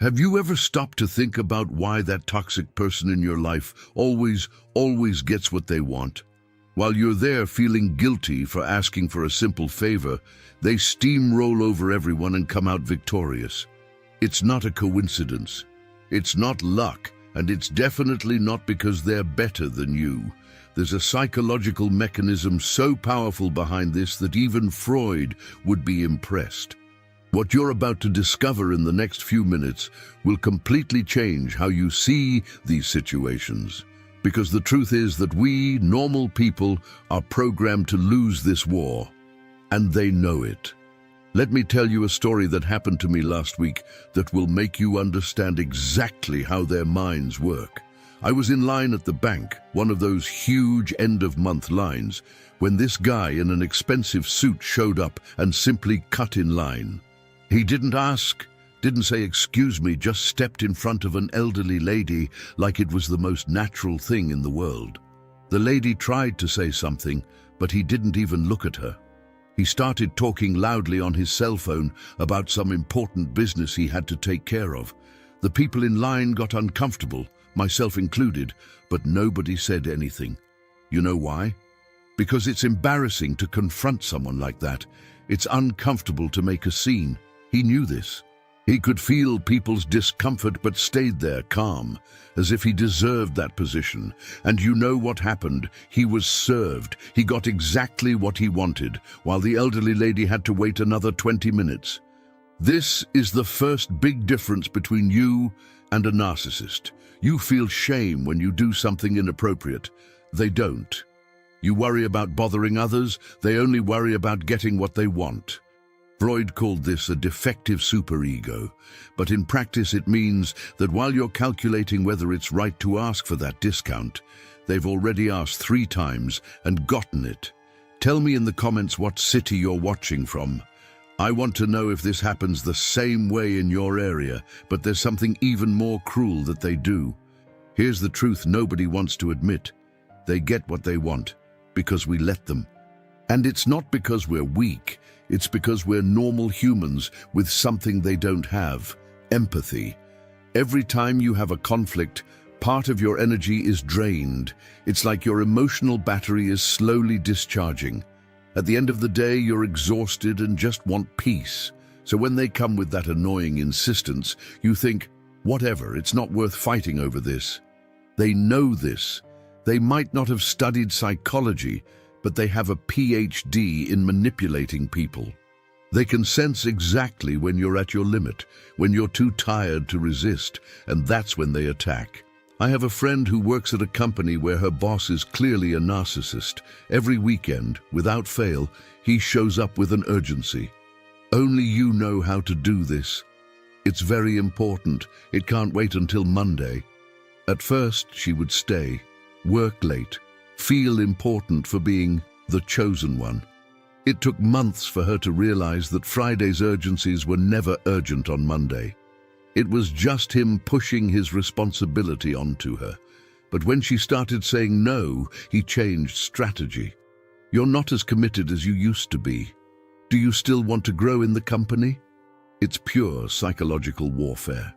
Have you ever stopped to think about why that toxic person in your life always gets what they want? While you're there feeling guilty for asking for a simple favor, they steamroll over everyone and come out victorious. It's not a coincidence. It's not luck, and it's definitely not because they're better than you. There's a psychological mechanism so powerful behind this that even Freud would be impressed. What you're about to discover in the next few minutes will completely change how you see these situations. Because the truth is that we, normal people, are programmed to lose this war. And they know it. Let me tell you a story that happened to me last week that will make you understand exactly how their minds work. I was in line at the bank, one of those huge end-of-month lines, when this guy in an expensive suit showed up and simply cut in line. He didn't ask, didn't say excuse me, just stepped in front of an elderly lady like it was the most natural thing in the world. The lady tried to say something, but he didn't even look at her. He started talking loudly on his cell phone about some important business he had to take care of. The people in line got uncomfortable, myself included, but nobody said anything. You know why? Because it's embarrassing to confront someone like that. It's uncomfortable to make a scene. He knew this. He could feel people's discomfort but stayed there calm, as if he deserved that position. And you know what happened? He was served. He got exactly what he wanted, while the elderly lady had to wait another 20 minutes. This is the first big difference between you and a narcissist. You feel shame when you do something inappropriate. They don't. You worry about bothering others. They only worry about getting what they want. Freud called this a defective superego, but in practice it means that while you're calculating whether it's right to ask for that discount, they've already asked 3 times and gotten it. Tell me in the comments what city you're watching from. I want to know if this happens the same way in your area, but there's something even more cruel that they do. Here's the truth nobody wants to admit. They get what they want because we let them. And it's not because we're weak. It's because we're normal humans with something they don't have: empathy. Every time you have a conflict, part of your energy is drained. It's like your emotional battery is slowly discharging. At the end of the day, you're exhausted and just want peace. So when they come with that annoying insistence, you think, whatever, it's not worth fighting over this. They know this. They might not have studied psychology, but they have a PhD in manipulating people. They can sense exactly when you're at your limit, when you're too tired to resist, and that's when they attack. I have a friend who works at a company where her boss is clearly a narcissist. Every weekend, without fail, he shows up with an urgency. Only you know how to do this. It's very important. It can't wait until Monday. At first, she would stay, work late, feel important for being the chosen one. It took months for her to realize that Friday's urgencies were never urgent on Monday. It was just him pushing his responsibility onto her. But when she started saying no, he changed strategy. You're not as committed as you used to be. Do you still want to grow in the company? It's pure psychological warfare.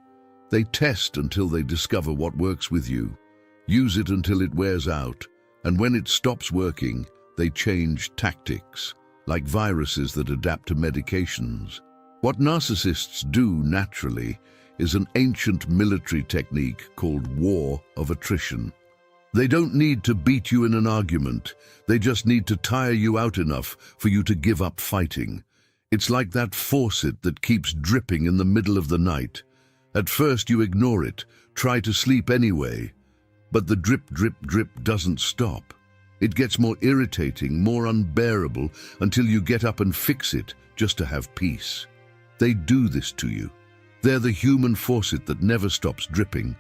They test until they discover what works with you, use it until it wears out, and when it stops working, they change tactics, like viruses that adapt to medications. What narcissists do naturally is an ancient military technique called war of attrition. They don't need to beat you in an argument. They just need to tire you out enough for you to give up fighting. It's like that faucet that keeps dripping in the middle of the night. At first you ignore it, try to sleep anyway. But the drip, drip, drip doesn't stop. It gets more irritating, more unbearable, until you get up and fix it just to have peace. They do this to you. They're the human faucet that never stops dripping.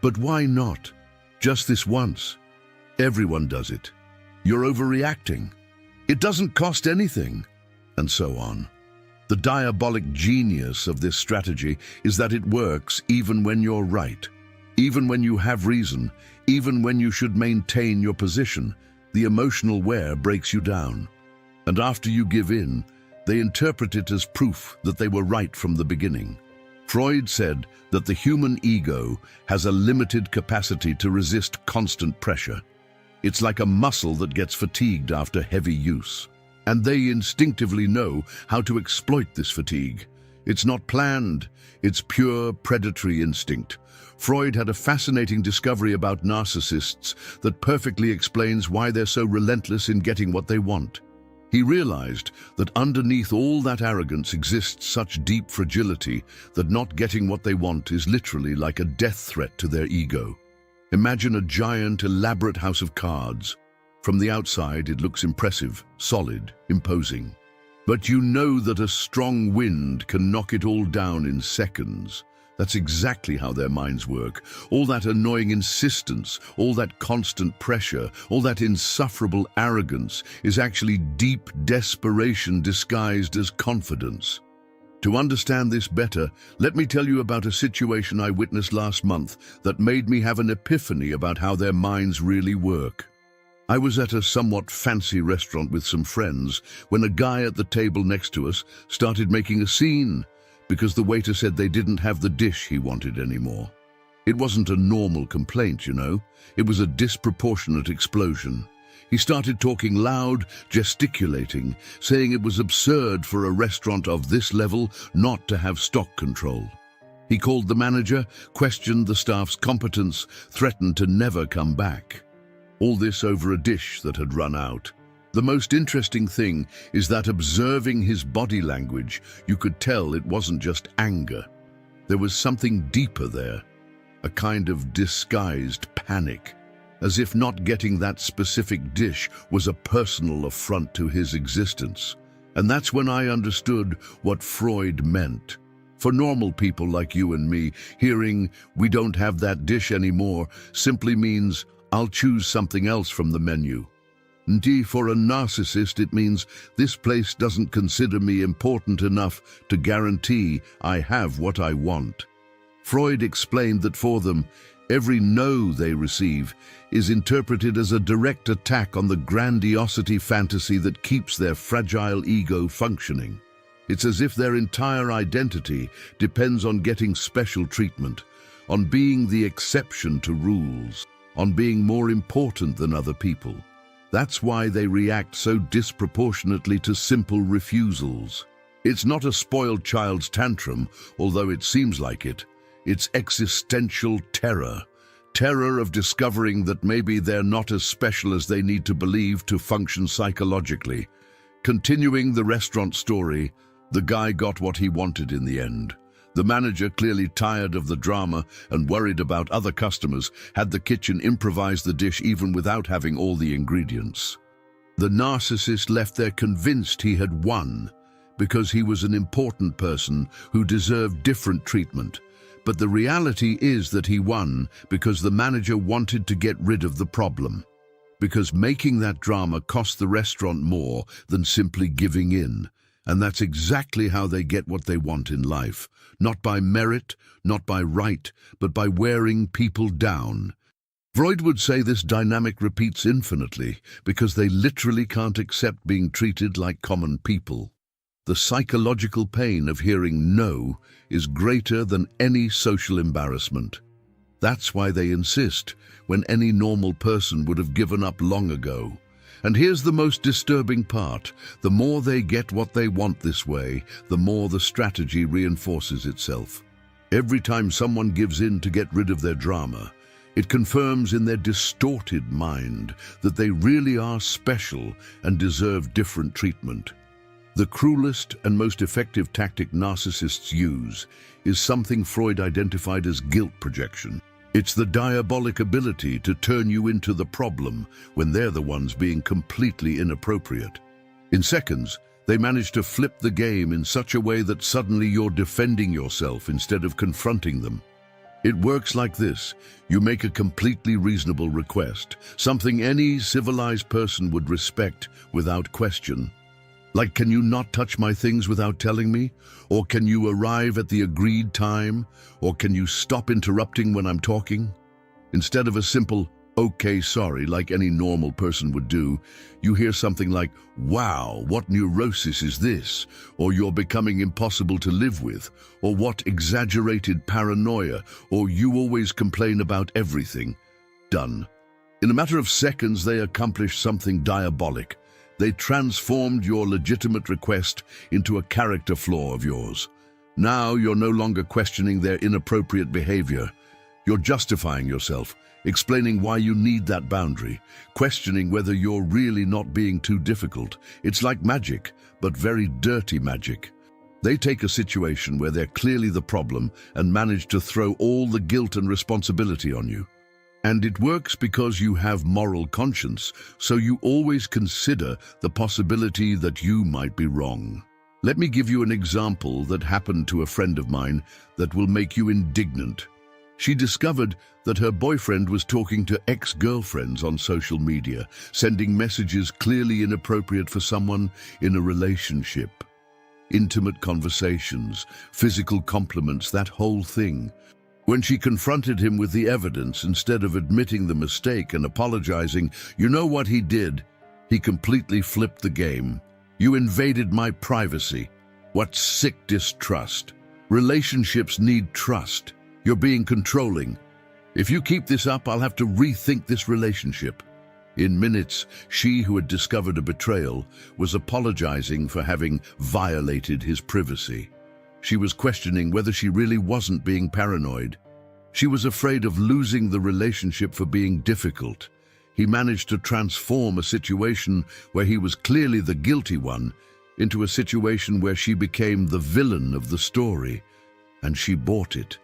But why not? Just this once. Everyone does it. You're overreacting. It doesn't cost anything. And so on. The diabolic genius of this strategy is that it works even when you're right. Even when you have reason, even when you should maintain your position, the emotional wear breaks you down. And after you give in, they interpret it as proof that they were right from the beginning. Freud said that the human ego has a limited capacity to resist constant pressure. It's like a muscle that gets fatigued after heavy use. And they instinctively know how to exploit this fatigue. It's not planned, it's pure predatory instinct. Freud had a fascinating discovery about narcissists that perfectly explains why they're so relentless in getting what they want. He realized that underneath all that arrogance exists such deep fragility that not getting what they want is literally like a death threat to their ego. Imagine a giant, elaborate house of cards. From the outside, it looks impressive, solid, imposing. But you know that a strong wind can knock it all down in seconds. That's exactly how their minds work. All that annoying insistence, all that constant pressure, all that insufferable arrogance is actually deep desperation disguised as confidence. To understand this better, let me tell you about a situation I witnessed last month that made me have an epiphany about how their minds really work. I was at a somewhat fancy restaurant with some friends when a guy at the table next to us started making a scene because the waiter said they didn't have the dish he wanted anymore. It wasn't a normal complaint, you know. It was a disproportionate explosion. He started talking loud, gesticulating, saying it was absurd for a restaurant of this level not to have stock control. He called the manager, questioned the staff's competence, threatened to never come back. All this over a dish that had run out. The most interesting thing is that observing his body language, you could tell it wasn't just anger. There was something deeper there, a kind of disguised panic, as if not getting that specific dish was a personal affront to his existence. And that's when I understood what Freud meant. For normal people like you and me, hearing, "we don't have that dish anymore," simply means, "I'll choose something else from the menu." And for a narcissist, it means, "This place doesn't consider me important enough to guarantee I have what I want." Freud explained that for them, every no they receive is interpreted as a direct attack on the grandiosity fantasy that keeps their fragile ego functioning. It's as if their entire identity depends on getting special treatment, on being the exception to rules, on being more important than other people. That's why they react so disproportionately to simple refusals. It's not a spoiled child's tantrum, although it seems like it. It's existential terror. Terror of discovering that maybe they're not as special as they need to believe to function psychologically. Continuing the restaurant story, the guy got what he wanted in the end. The manager, clearly tired of the drama and worried about other customers, had the kitchen improvise the dish even without having all the ingredients. The narcissist left there convinced he had won because he was an important person who deserved different treatment. But the reality is that he won because the manager wanted to get rid of the problem. Because making that drama cost the restaurant more than simply giving in. And that's exactly how they get what they want in life. Not by merit, not by right, but by wearing people down. Freud would say this dynamic repeats infinitely because they literally can't accept being treated like common people. The psychological pain of hearing no is greater than any social embarrassment. That's why they insist, when any normal person would have given up long ago. And here's the most disturbing part. The more they get what they want this way, the more the strategy reinforces itself. Every time someone gives in to get rid of their drama, it confirms in their distorted mind that they really are special and deserve different treatment. The cruelest and most effective tactic narcissists use is something Freud identified as guilt projection. It's the diabolic ability to turn you into the problem when they're the ones being completely inappropriate. In seconds, they manage to flip the game in such a way that suddenly you're defending yourself instead of confronting them. It works like this. You make a completely reasonable request, something any civilized person would respect without question. Like, "Can you not touch my things without telling me? Or can you arrive at the agreed time? Or can you stop interrupting when I'm talking?" Instead of a simple, okay, sorry, like any normal person would do, you hear something like, wow, what neurosis is this? Or you're becoming impossible to live with, or what exaggerated paranoia, or you always complain about everything. Done. In a matter of seconds, they accomplished something diabolic. They transformed your legitimate request into a character flaw of yours. Now you're no longer questioning their inappropriate behavior. You're justifying yourself, explaining why you need that boundary, questioning whether you're really not being too difficult. It's like magic, but very dirty magic. They take a situation where they're clearly the problem and manage to throw all the guilt and responsibility on you. And it works because you have moral conscience, so you always consider the possibility that you might be wrong. Let me give you an example that happened to a friend of mine that will make you indignant. She discovered that her boyfriend was talking to ex-girlfriends on social media, sending messages clearly inappropriate for someone in a relationship. Intimate conversations, physical compliments, that whole thing. When she confronted him with the evidence, instead of admitting the mistake and apologizing, you know what he did? He completely flipped the game. You invaded my privacy. What sick distrust. Relationships need trust. You're being controlling. If you keep this up, I'll have to rethink this relationship. In minutes, she who had discovered a betrayal was apologizing for having violated his privacy. She was questioning whether she really wasn't being paranoid. She was afraid of losing the relationship for being difficult. He managed to transform a situation where he was clearly the guilty one into a situation where she became the villain of the story, and she bought it.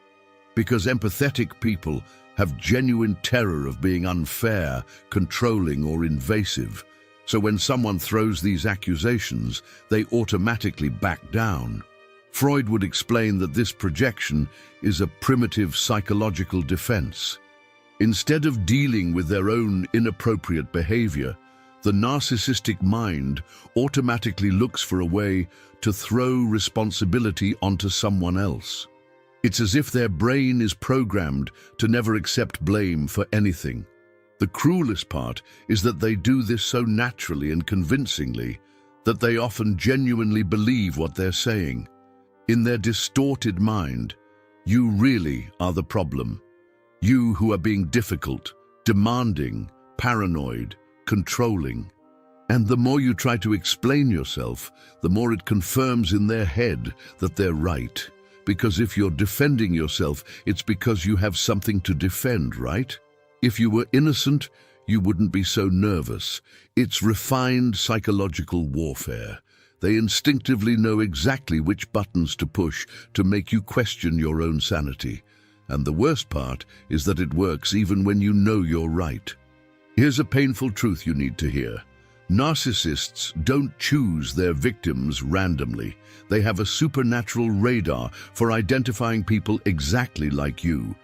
Because empathetic people have genuine terror of being unfair, controlling, or invasive. So when someone throws these accusations, they automatically back down. Freud would explain that this projection is a primitive psychological defense. Instead of dealing with their own inappropriate behavior, the narcissistic mind automatically looks for a way to throw responsibility onto someone else. It's as if their brain is programmed to never accept blame for anything. The cruelest part is that they do this so naturally and convincingly that they often genuinely believe what they're saying. In their distorted mind, you really are the problem. You who are being difficult, demanding, paranoid, controlling. And the more you try to explain yourself, the more it confirms in their head that they're right. Because if you're defending yourself, it's because you have something to defend, right? If you were innocent, you wouldn't be so nervous. It's refined psychological warfare. They instinctively know exactly which buttons to push to make you question your own sanity. And the worst part is that it works even when you know you're right. Here's a painful truth you need to hear. Narcissists don't choose their victims randomly. They have a supernatural radar for identifying people exactly like you.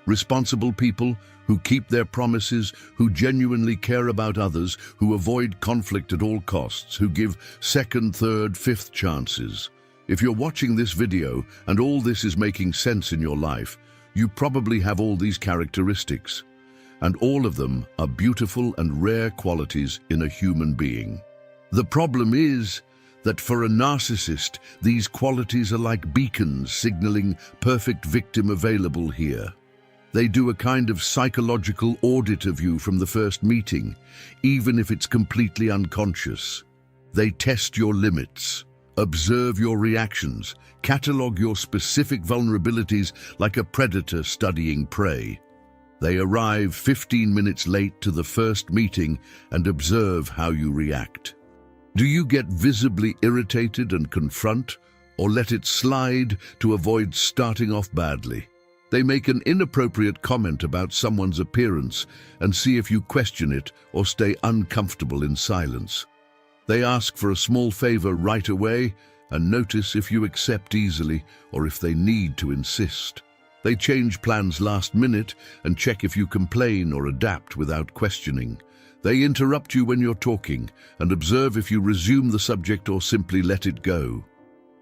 Responsible people who keep their promises, who genuinely care about others, who avoid conflict at all costs, who give second, third, fifth chances. If you're watching this video and all this is making sense in your life, you probably have all these characteristics. And all of them are beautiful and rare qualities in a human being. The problem is that for a narcissist, these qualities are like beacons signaling perfect victim available here. They do a kind of psychological audit of you from the first meeting, even if it's completely unconscious. They test your limits, observe your reactions, catalog your specific vulnerabilities like a predator studying prey. They arrive 15 minutes late to the first meeting and observe how you react. Do you get visibly irritated and confront, or let it slide to avoid starting off badly? They make an inappropriate comment about someone's appearance and see if you question it or stay uncomfortable in silence. They ask for a small favor right away and notice if you accept easily or if they need to insist. They change plans last minute and check if you complain or adapt without questioning. They interrupt you when you're talking and observe if you resume the subject or simply let it go.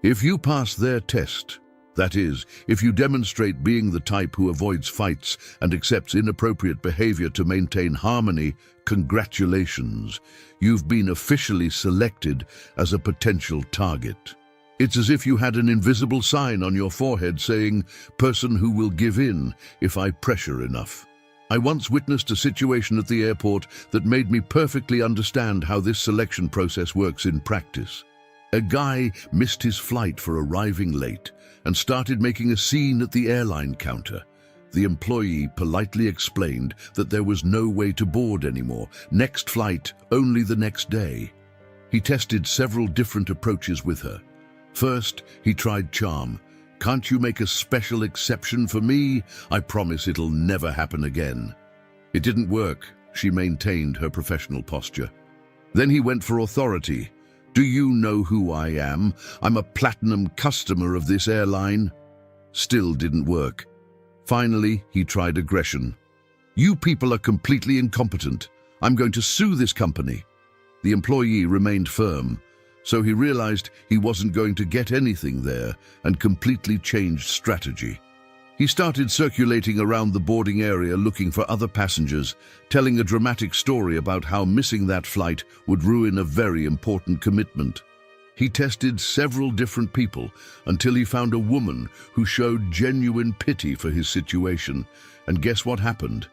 If you pass their test, That is, if you demonstrate being the type who avoids fights and accepts inappropriate behavior to maintain harmony, congratulations, you've been officially selected as a potential target. It's as if you had an invisible sign on your forehead saying, "Person who will give in if I pressure enough." I once witnessed a situation at the airport that made me perfectly understand how this selection process works in practice. A guy missed his flight for arriving late and started making a scene at the airline counter. The employee politely explained that there was no way to board anymore. Next flight, only the next day. He tested several different approaches with her. First, he tried charm. "Can't you make a special exception for me? I promise it'll never happen again." It didn't work. She maintained her professional posture. Then he went for authority. "Do you know who I am? I'm a platinum customer of this airline." Still didn't work. Finally, he tried aggression. "You people are completely incompetent. I'm going to sue this company." The employee remained firm, so he realized he wasn't going to get anything there and completely changed strategy. He started circulating around the boarding area looking for other passengers, telling a dramatic story about how missing that flight would ruin a very important commitment. He tested several different people until he found a woman who showed genuine pity for his situation. And guess what happened?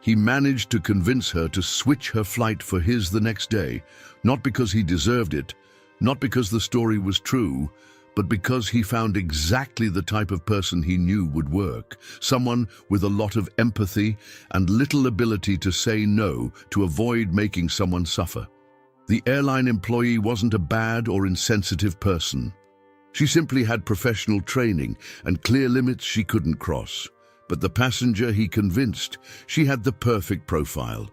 He managed to convince her to switch her flight for his the next day, not because he deserved it, not because the story was true, but because he found exactly the type of person he knew would work. Someone with a lot of empathy and little ability to say no to avoid making someone suffer. The airline employee wasn't a bad or insensitive person. She simply had professional training and clear limits she couldn't cross. But the passenger he convinced, she had the perfect profile.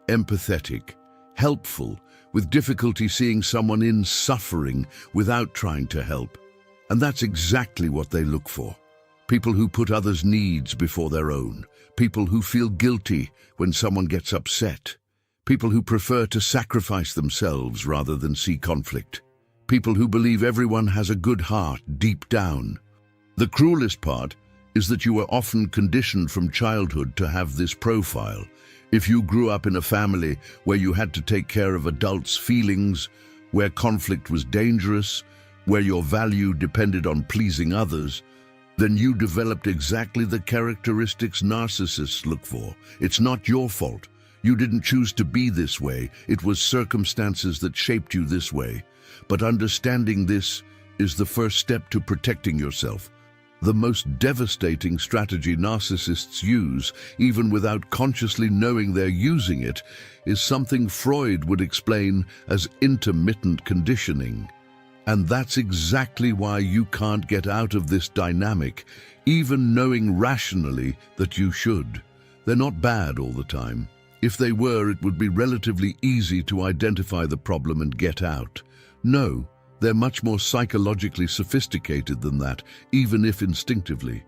Empathetic, helpful, with difficulty seeing someone in suffering without trying to help. And that's exactly what they look for. People who put others' needs before their own. People who feel guilty when someone gets upset. People who prefer to sacrifice themselves rather than see conflict. People who believe everyone has a good heart deep down. The cruelest part is that you are often conditioned from childhood to have this profile. If you grew up in a family where you had to take care of adults' feelings, where conflict was dangerous, where your value depended on pleasing others, then you developed exactly the characteristics narcissists look for. It's not your fault. You didn't choose to be this way. It was circumstances that shaped you this way. But understanding this is the first step to protecting yourself. The most devastating strategy narcissists use, even without consciously knowing they're using it, is something Freud would explain as intermittent conditioning. And that's exactly why you can't get out of this dynamic, even knowing rationally that you should. They're not bad all the time. If they were, it would be relatively easy to identify the problem and get out. No, they're much more psychologically sophisticated than that, even if instinctively.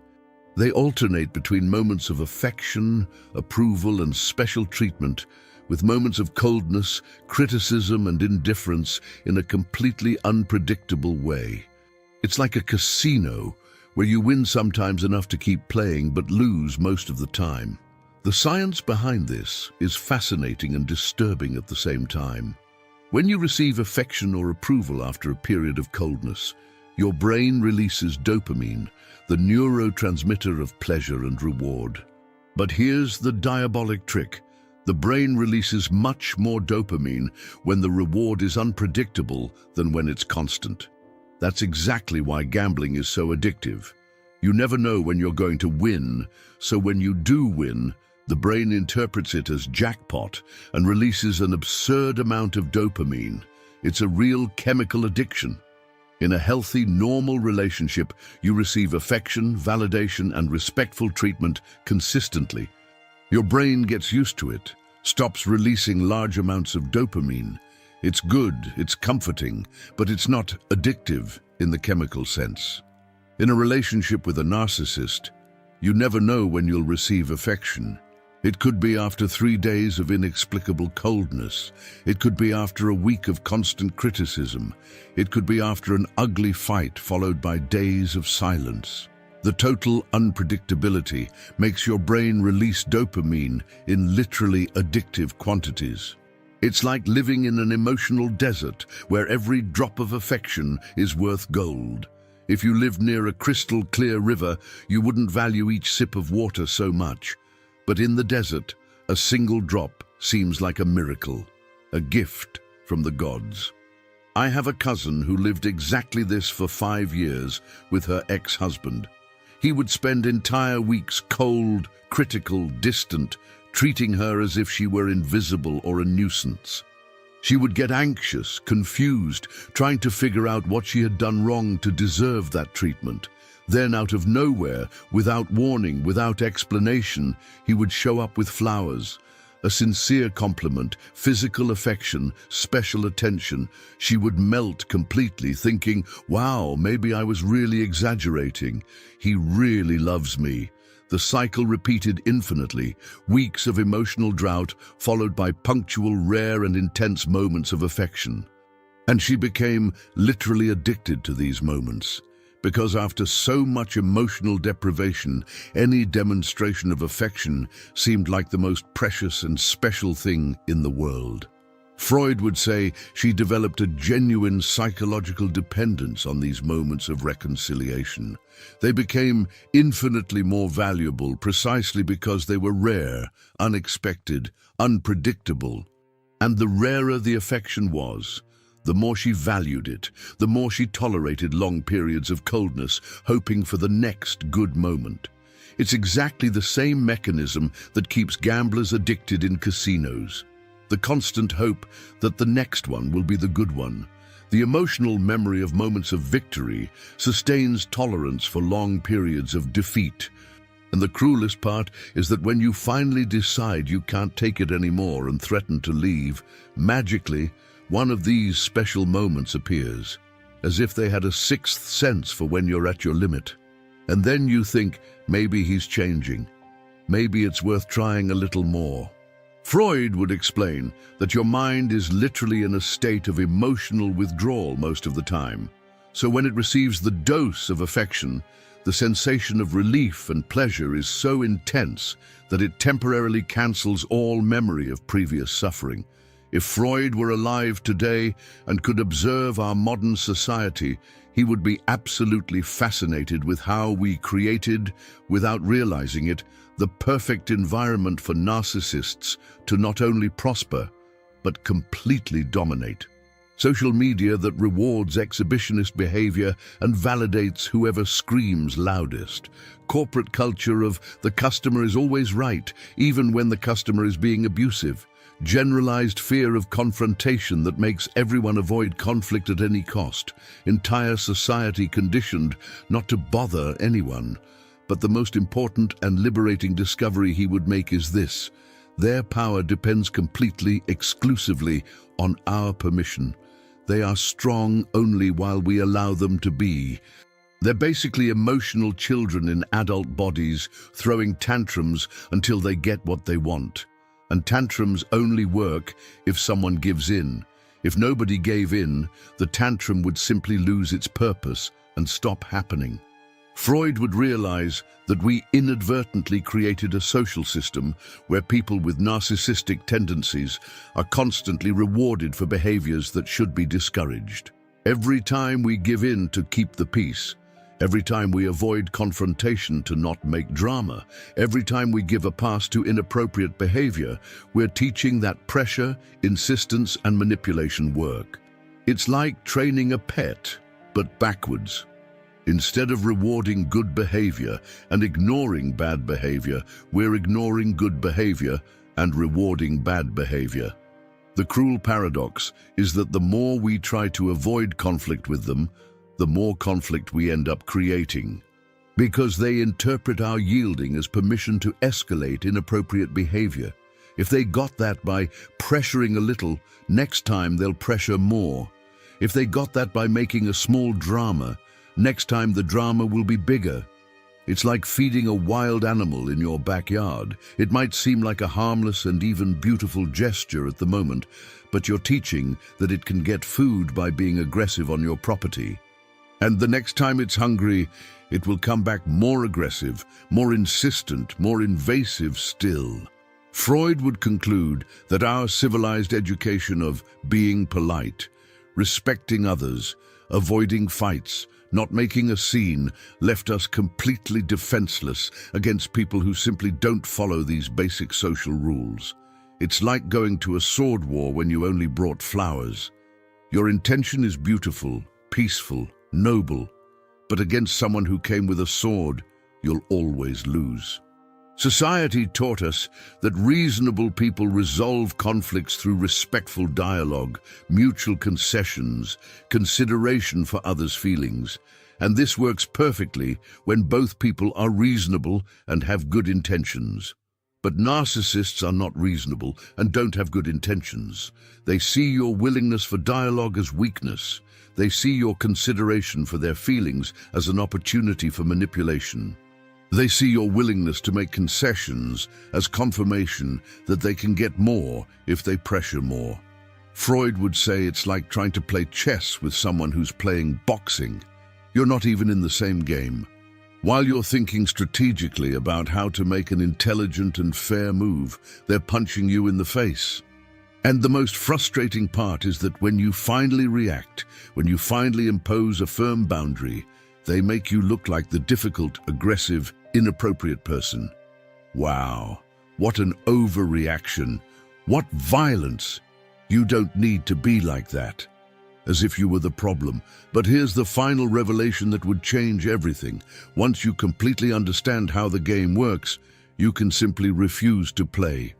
They alternate between moments of affection, approval, and special treatment, with moments of coldness, criticism, and indifference in a completely unpredictable way. It's like a casino, where you win sometimes enough to keep playing but lose most of the time. The science behind this is fascinating and disturbing at the same time. When you receive affection or approval after a period of coldness, your brain releases dopamine, the neurotransmitter of pleasure and reward. But here's the diabolic trick. The brain releases much more dopamine when the reward is unpredictable than when it's constant. That's exactly why gambling is so addictive. You never know when you're going to win, so when you do win, the brain interprets it as jackpot and releases an absurd amount of dopamine. It's a real chemical addiction. In a healthy, normal relationship, you receive affection, validation, and respectful treatment consistently. Your brain gets used to it, stops releasing large amounts of dopamine. It's good, it's comforting, but it's not addictive in the chemical sense. In a relationship with a narcissist, you never know when you'll receive affection. It could be after 3 days of inexplicable coldness. It could be after a week of constant criticism. It could be after an ugly fight followed by days of silence. The total unpredictability makes your brain release dopamine in literally addictive quantities. It's like living in an emotional desert where every drop of affection is worth gold. If you lived near a crystal clear river, you wouldn't value each sip of water so much. But in the desert, a single drop seems like a miracle, a gift from the gods. I have a cousin who lived exactly this for 5 years with her ex-husband. He would spend entire weeks cold, critical, distant, treating her as if she were invisible or a nuisance. She would get anxious, confused, trying to figure out what she had done wrong to deserve that treatment. Then, out of nowhere, without warning, without explanation, he would show up with flowers. A sincere compliment, physical affection, special attention. She would melt completely, thinking, wow, maybe I was really exaggerating. He really loves me. The cycle repeated infinitely, weeks of emotional drought followed by punctual, rare and intense moments of affection. And she became literally addicted to these moments. Because after so much emotional deprivation, any demonstration of affection seemed like the most precious and special thing in the world. Freud would say she developed a genuine psychological dependence on these moments of reconciliation. They became infinitely more valuable precisely because they were rare, unexpected, unpredictable. And the rarer the affection was, the more she valued it, the more she tolerated long periods of coldness, hoping for the next good moment. It's exactly the same mechanism that keeps gamblers addicted in casinos. The constant hope that the next one will be the good one. The emotional memory of moments of victory sustains tolerance for long periods of defeat. And the cruelest part is that when you finally decide you can't take it anymore and threaten to leave, magically, one of these special moments appears, as if they had a sixth sense for when you're at your limit. And then you think, maybe he's changing. Maybe it's worth trying a little more. Freud would explain that your mind is literally in a state of emotional withdrawal most of the time. So when it receives the dose of affection, the sensation of relief and pleasure is so intense that it temporarily cancels all memory of previous suffering. If Freud were alive today and could observe our modern society, he would be absolutely fascinated with how we created, without realizing it, the perfect environment for narcissists to not only prosper, but completely dominate. Social media that rewards exhibitionist behavior and validates whoever screams loudest. Corporate culture of the customer is always right, even when the customer is being abusive. Generalized fear of confrontation that makes everyone avoid conflict at any cost. Entire society conditioned not to bother anyone. But the most important and liberating discovery he would make is this: their power depends completely, exclusively on our permission. They are strong only while we allow them to be. They're basically emotional children in adult bodies, throwing tantrums until they get what they want. And tantrums only work if someone gives in. If nobody gave in, the tantrum would simply lose its purpose and stop happening. Freud would realize that we inadvertently created a social system where people with narcissistic tendencies are constantly rewarded for behaviors that should be discouraged. Every time we give in to keep the peace, every time we avoid confrontation to not make drama, every time we give a pass to inappropriate behavior, we're teaching that pressure, insistence, and manipulation work. It's like training a pet, but backwards. Instead of rewarding good behavior and ignoring bad behavior, we're ignoring good behavior and rewarding bad behavior. The cruel paradox is that the more we try to avoid conflict with them, the more conflict we end up creating. Because they interpret our yielding as permission to escalate inappropriate behavior. If they got that by pressuring a little, next time they'll pressure more. If they got that by making a small drama, next time the drama will be bigger. It's like feeding a wild animal in your backyard. It might seem like a harmless and even beautiful gesture at the moment, but you're teaching that it can get food by being aggressive on your property. And the next time it's hungry, it will come back more aggressive, more insistent, more invasive still. Freud would conclude that our civilized education of being polite, respecting others, avoiding fights, not making a scene, left us completely defenseless against people who simply don't follow these basic social rules. It's like going to a sword war when you only brought flowers. Your intention is beautiful, peaceful, noble, but against someone who came with a sword, you'll always lose. Society taught us that reasonable people resolve conflicts through respectful dialogue, mutual concessions, consideration for others' feelings, and this works perfectly when both people are reasonable and have good intentions. But narcissists are not reasonable and don't have good intentions. They see your willingness for dialogue as weakness. They see your consideration for their feelings as an opportunity for manipulation. They see your willingness to make concessions as confirmation that they can get more if they pressure more. Freud would say it's like trying to play chess with someone who's playing boxing. You're not even in the same game. While you're thinking strategically about how to make an intelligent and fair move, they're punching you in the face. And the most frustrating part is that when you finally react, when you finally impose a firm boundary, they make you look like the difficult, aggressive, inappropriate person. Wow, what an overreaction. What violence. You don't need to be like that. As if you were the problem. But here's the final revelation that would change everything. Once you completely understand how the game works, you can simply refuse to play.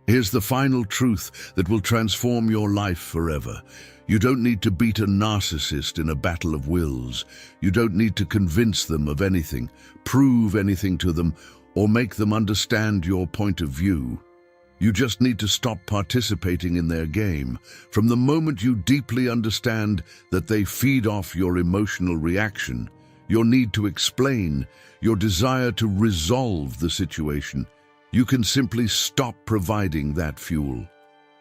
Here's the final truth that will transform your life forever. You don't need to beat a narcissist in a battle of wills. You don't need to convince them of anything, prove anything to them, or make them understand your point of view. You just need to stop participating in their game. From the moment you deeply understand that they feed off your emotional reaction, your need to explain, your desire to resolve the situation, you can simply stop providing that fuel.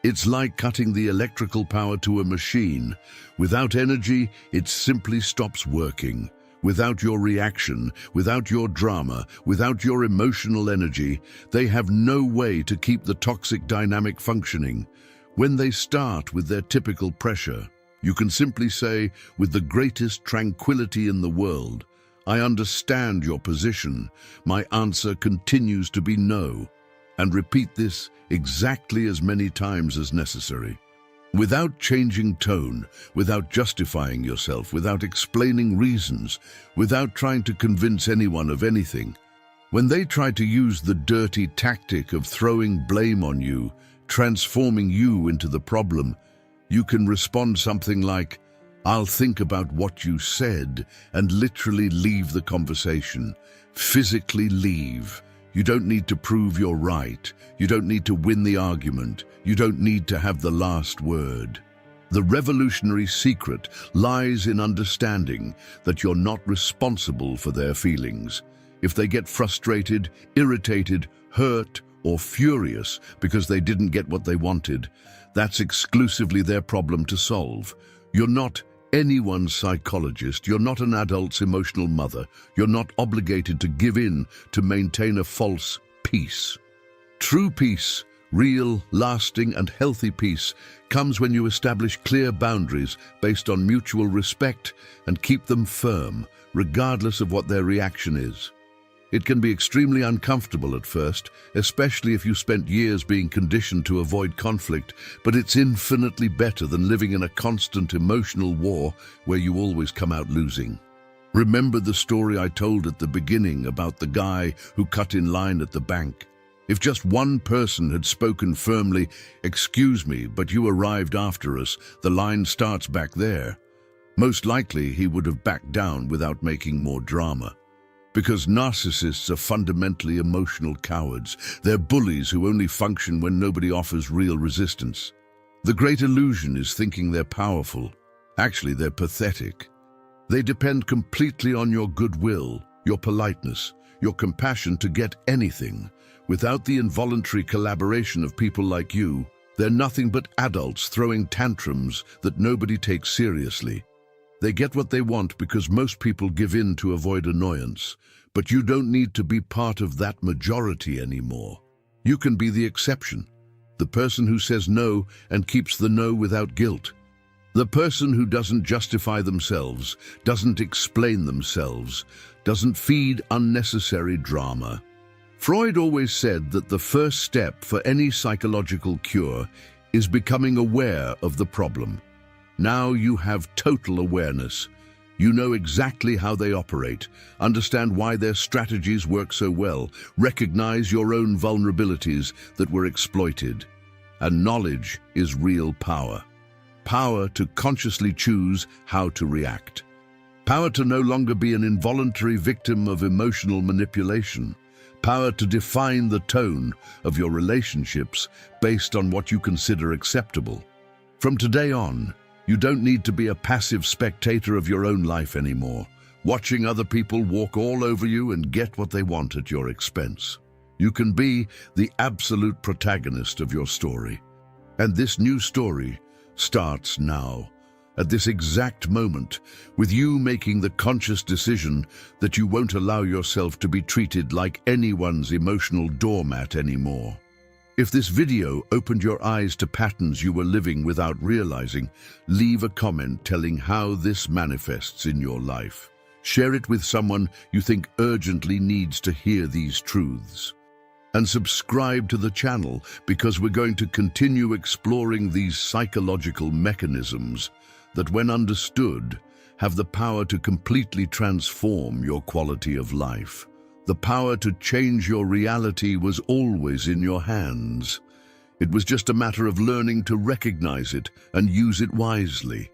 It's like cutting the electrical power to a machine. Without energy, it simply stops working. Without your reaction, without your drama, without your emotional energy, they have no way to keep the toxic dynamic functioning. When they start with their typical pressure, you can simply say, with the greatest tranquility in the world, "I understand your position. My answer continues to be no." And repeat this exactly as many times as necessary. Without changing tone, without justifying yourself, without explaining reasons, without trying to convince anyone of anything. When they try to use the dirty tactic of throwing blame on you, transforming you into the problem, you can respond something like, "I'll think about what you said," and literally leave the conversation. Physically leave. You don't need to prove you're right. You don't need to win the argument. You don't need to have the last word. The revolutionary secret lies in understanding that you're not responsible for their feelings. If they get frustrated, irritated, hurt, or furious because they didn't get what they wanted, that's exclusively their problem to solve. You're not anyone's psychologist. You're not an adult's emotional mother. You're not obligated to give in to maintain a false peace. True peace, real, lasting, and healthy peace, comes when you establish clear boundaries based on mutual respect and keep them firm, regardless of what their reaction is. It can be extremely uncomfortable at first, especially if you spent years being conditioned to avoid conflict, but it's infinitely better than living in a constant emotional war where you always come out losing. Remember the story I told at the beginning about the guy who cut in line at the bank? If just one person had spoken firmly, "Excuse me, but you arrived after us, the line starts back there," most likely he would have backed down without making more drama. Because narcissists are fundamentally emotional cowards. They're bullies who only function when nobody offers real resistance. The great illusion is thinking they're powerful. Actually, they're pathetic. They depend completely on your goodwill, your politeness, your compassion to get anything. Without the involuntary collaboration of people like you, they're nothing but adults throwing tantrums that nobody takes seriously. They get what they want because most people give in to avoid annoyance, but you don't need to be part of that majority anymore. You can be the exception, the person who says no and keeps the no without guilt. The person who doesn't justify themselves, doesn't explain themselves, doesn't feed unnecessary drama. Freud always said that the first step for any psychological cure is becoming aware of the problem. Now you have total awareness. You know exactly how they operate, understand why their strategies work so well, recognize your own vulnerabilities that were exploited. And knowledge is real power. Power to consciously choose how to react. Power to no longer be an involuntary victim of emotional manipulation. Power to define the tone of your relationships based on what you consider acceptable. From today on, you don't need to be a passive spectator of your own life anymore, watching other people walk all over you and get what they want at your expense. You can be the absolute protagonist of your story. And this new story starts now, at this exact moment, with you making the conscious decision that you won't allow yourself to be treated like anyone's emotional doormat anymore. If this video opened your eyes to patterns you were living without realizing, leave a comment telling how this manifests in your life. Share it with someone you think urgently needs to hear these truths. And subscribe to the channel because we're going to continue exploring these psychological mechanisms that, when understood, have the power to completely transform your quality of life. The power to change your reality was always in your hands. It was just a matter of learning to recognize it and use it wisely.